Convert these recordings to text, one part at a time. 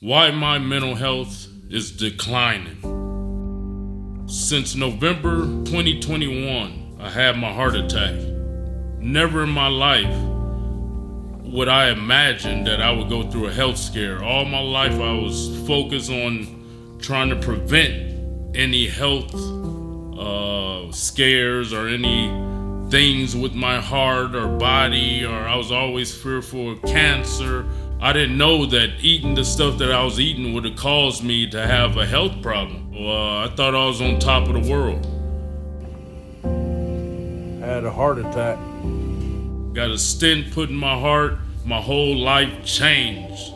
Why my mental health is declining. Since November 2021, I had my heart attack. Never in my life would I imagine that I would go through a health scare. All my life I was focused on trying to prevent any health scares or any things with my heart or body, or I was always fearful of cancer. I didn't know that eating the stuff that I was eating would have caused me to have a health problem. I thought I was on top of the world. I had a heart attack. Got a stent put in my heart. My whole life changed.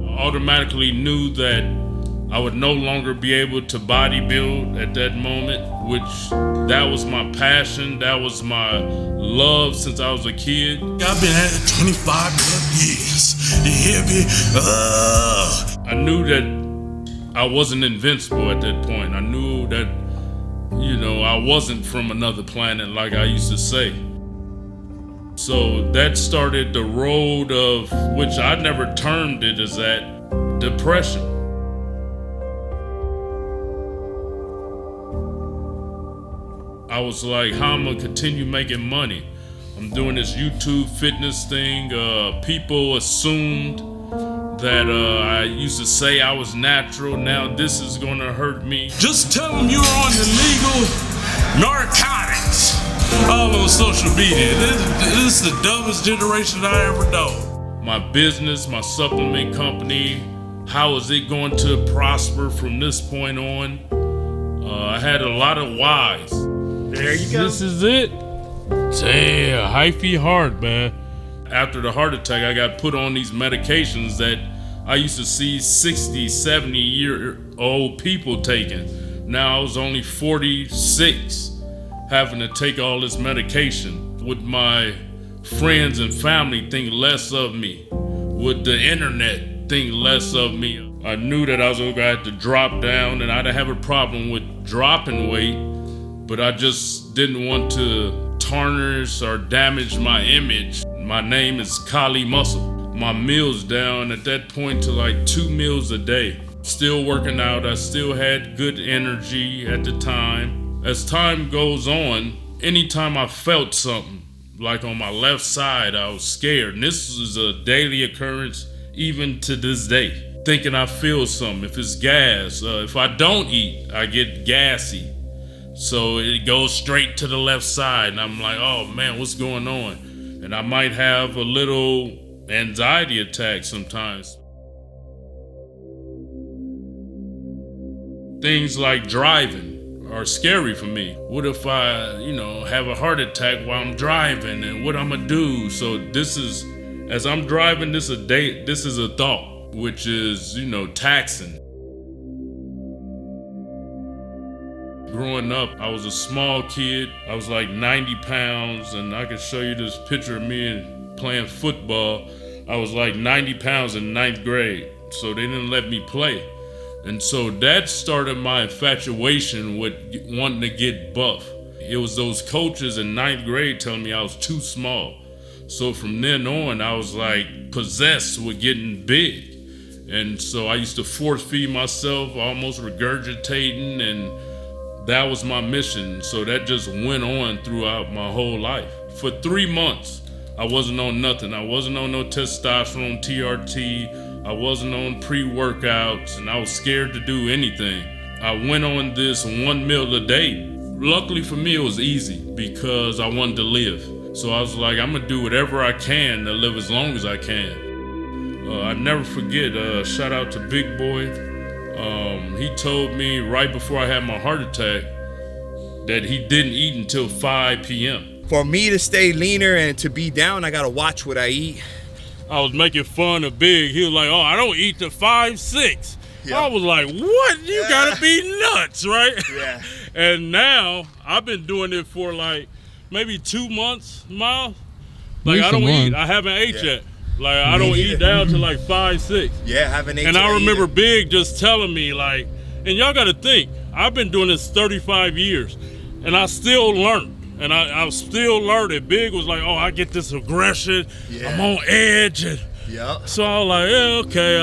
I automatically knew that I would no longer be able to bodybuild at that moment, which that was my passion. That was my love since I was a kid. I've been at it 25 years. You hear me? I knew that I wasn't invincible at that point. I knew that, I wasn't from another planet like I used to say. So that started the road of, which I never termed it as that, depression. I was like, how am I gonna continue making money? I'm doing this YouTube fitness thing. People assumed that I used to say I was natural. Now this is gonna hurt me. Just tell them you're on illegal narcotics all on social media. This is the dumbest generation I ever know. My business, my supplement company, how is it going to prosper from this point on? I had a lot of whys. There you go. This is it. Damn, hyphy hard, man. After the heart attack, I got put on these medications that I used to see 60, 70-year-old people taking. Now I was only 46, having to take all this medication. Would my friends and family think less of me? Would the internet think less of me? I knew that I was going to have to drop down, and I didn't have a problem with dropping weight, but I just didn't want to tarnish or damage my image. My name is Kali Muscle. My meals down at that point to like 2 meals a day. Still working out. I still had good energy at the time. As time goes on, anytime I felt something, like on my left side, I was scared. And this is a daily occurrence even to this day. Thinking I feel something. If it's gas, if I don't eat, I get gassy. So it goes straight to the left side, and I'm like, oh man, what's going on? And I might have a little anxiety attack sometimes. Things like driving are scary for me. What if I, have a heart attack while I'm driving, and what I'm gonna do? So this is, as I'm driving, this is a thought, which is, taxing. Growing up, I was a small kid. I was like 90 pounds, and I can show you this picture of me playing football. I was like 90 pounds in 9th grade, so they didn't let me play. And so that started my infatuation with wanting to get buff. It was those coaches in 9th grade telling me I was too small. So from then on, I was like possessed with getting big. And so I used to force feed myself, almost regurgitating, and that was my mission. So that just went on throughout my whole life. For 3 months, I wasn't on nothing. I wasn't on no testosterone, TRT. I wasn't on pre-workouts, and I was scared to do anything. I went on this 1 meal a day. Luckily for me, it was easy because I wanted to live. So I was like, I'm gonna do whatever I can to live as long as I can. I never forget, shout out to Big Boy. He told me right before I had my heart attack that he didn't eat until 5 p.m. For me to stay leaner and to be down, I gotta watch what I eat. I was making fun of Big. He was like, oh, I don't eat till 5, 6. Yeah. I was like, what? You gotta be nuts, right? Yeah. And now I've been doing it for like maybe 2 months, Miles. Like I don't eat. I haven't ate yet. Like I don't eat down to like 5, 6. Yeah, haven't ate. And I remember Big just telling me like, and y'all gotta think, I've been doing this 35 years and I still learn. And I was still learning. Big was like, oh, I get this aggression. Yeah. I'm on edge. And Yep. so I was like, yeah, okay.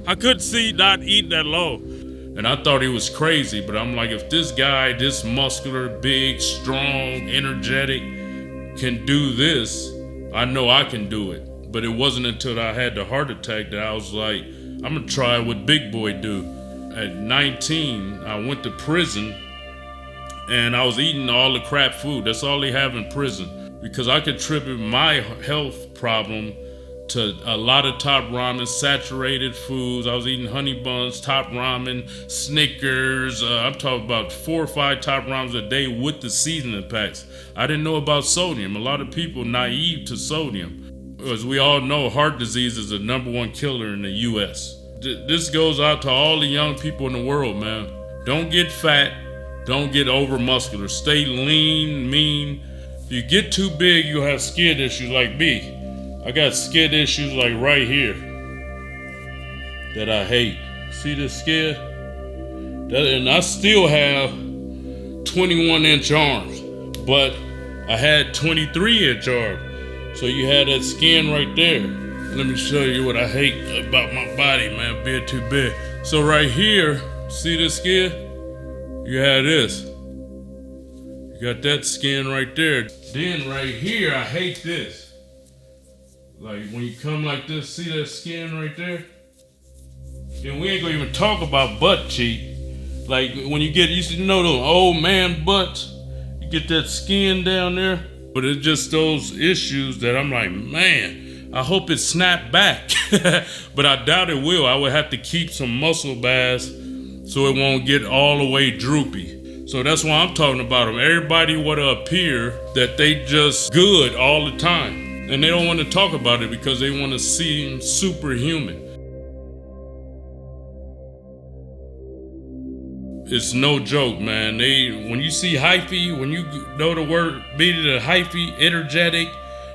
I couldn't see not eating that low. And I thought he was crazy, but I'm like, if this guy, this muscular, big, strong, energetic, can do this, I know I can do it. But it wasn't until I had the heart attack that I was like, I'm gonna try what Big Boy do. At 19, I went to prison and I was eating all the crap food. That's all they have in prison. Because I could attribute my health problem to a lot of Top Ramen, saturated foods. I was eating honey buns, Top Ramen, Snickers. I'm talking about 4 or 5 Top Ramens a day with the seasoning packs. I didn't know about sodium. A lot of people naive to sodium. As we all know, heart disease is the #1 killer in the U.S. This goes out to all the young people in the world, man. Don't get fat. Don't get over muscular. Stay lean, mean. If you get too big, you'll have skin issues like me. I got skin issues like right here that I hate. See this skin? And I still have 21-inch arms, but I had 23-inch arms. So you had that skin right there. Let me show you what I hate about my body, man, being too big. So right here, see this skin? You have this. You got that skin right there. Then right here, I hate this. Like when you come like this, see that skin right there? And we ain't gonna even talk about butt cheek. Like when you used to know those old man butts, you get that skin down there. But it's just those issues that I'm like, man, I hope it snapped back. But I doubt it will. I would have to keep some muscle mass so it won't get all the way droopy. So that's why I'm talking about them. Everybody want to appear that they just good all the time. And they don't want to talk about it because they want to seem superhuman. It's no joke, man. When you see hyphy, when you know the word meaning of hyphy, energetic,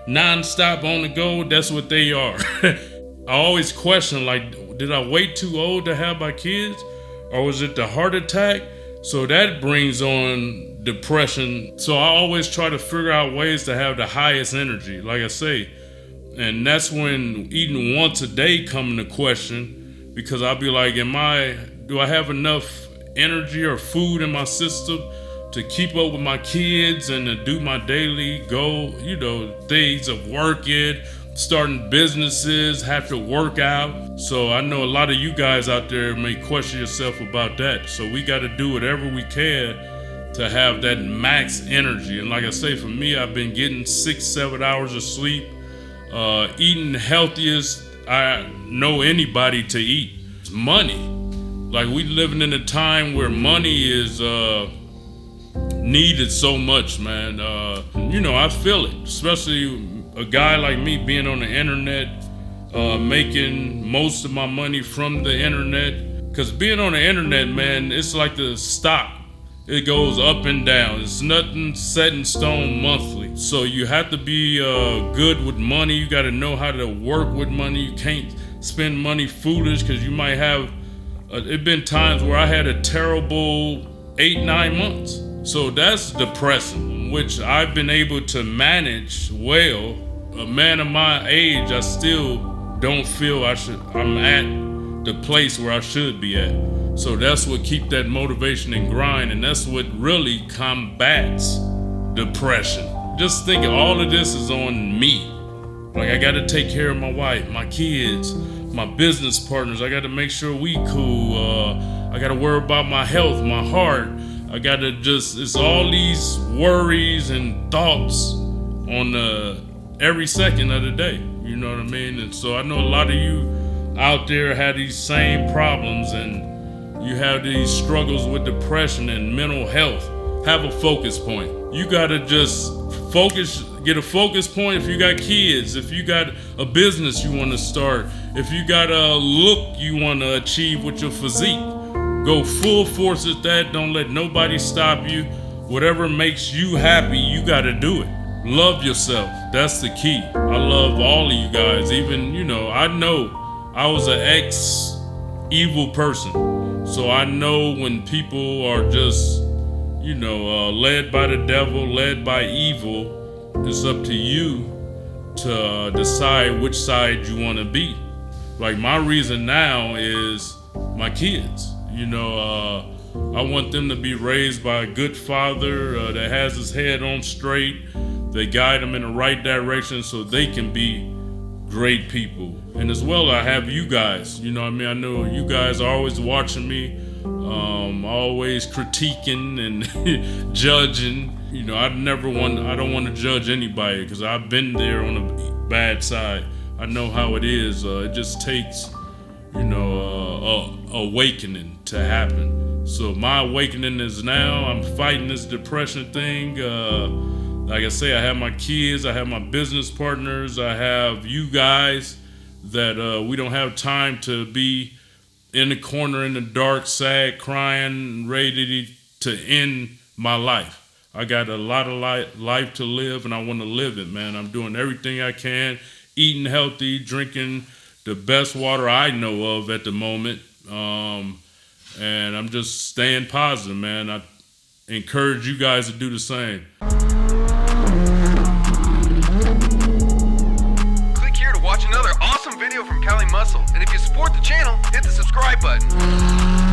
non-stop on the go, that's what they are. I always question, like, did I wait too old to have my kids? Or was it the heart attack? So that brings on depression. So I always try to figure out ways to have the highest energy, like I say. And that's when eating once a day come into question, because I'll be like, do I have enough energy or food in my system to keep up with my kids and to do my daily goal, things of working, starting businesses, have to work out. So I know a lot of you guys out there may question yourself about that. So we got to do whatever we can to have that max energy. And like I say, for me, I've been getting 6-7 hours of sleep, eating healthiest I know anybody to eat. It's money. Like we living in a time where money is needed so much, man. I feel it, especially a guy like me being on the internet, making most of my money from the internet. Because being on the internet, man, it's like the stock. It goes up and down. It's nothing set in stone monthly. So you have to be good with money. You got to know how to work with money. You can't spend money foolish because you might have it's been times where I had a terrible 8-9 months. So that's depressing, which I've been able to manage well. A man of my age, I still don't feel I'm at the place where I should be at. So that's what keep that motivation and grind, and that's what really combats depression. Just think all of this is on me. Like I gotta take care of my wife, my kids, my business partners. I got to make sure we cool. I got to worry about my health, my heart. I got to it's all these worries and thoughts on every second of the day. You know what I mean? And so I know a lot of you out there have these same problems and you have these struggles with depression and mental health. Have a focus point. You got to just get a focus point if you got kids, if you got a business you want to start, if you got a look you want to achieve with your physique. Go full force at that. Don't let nobody stop you. Whatever makes you happy, you got to do it. Love yourself. That's the key. I love all of you guys. Even, I know I was an ex-evil person. So I know when people are just, led by the devil, led by evil. It's up to you to decide which side you want to be. Like, my reason now is my kids. I want them to be raised by a good father that has his head on straight. They guide them in the right direction so they can be great people. And as well, I have you guys. I know you guys are always watching me, always critiquing and judging. I don't want to judge anybody because I've been there on the bad side. I know how it is. It just takes, awakening to happen. So my awakening is now. I'm fighting this depression thing. Like I say, I have my kids, I have my business partners, I have you guys that we don't have time to be in the corner in the dark, sad, crying, ready to end my life. I got a lot of life to live, and I want to live it, man. I'm doing everything I can, eating healthy, drinking the best water I know of at the moment, and I'm just staying positive, man. I encourage you guys to do the same. Click here to watch another awesome video from Cali Muscle, and if you support the channel, hit the subscribe button.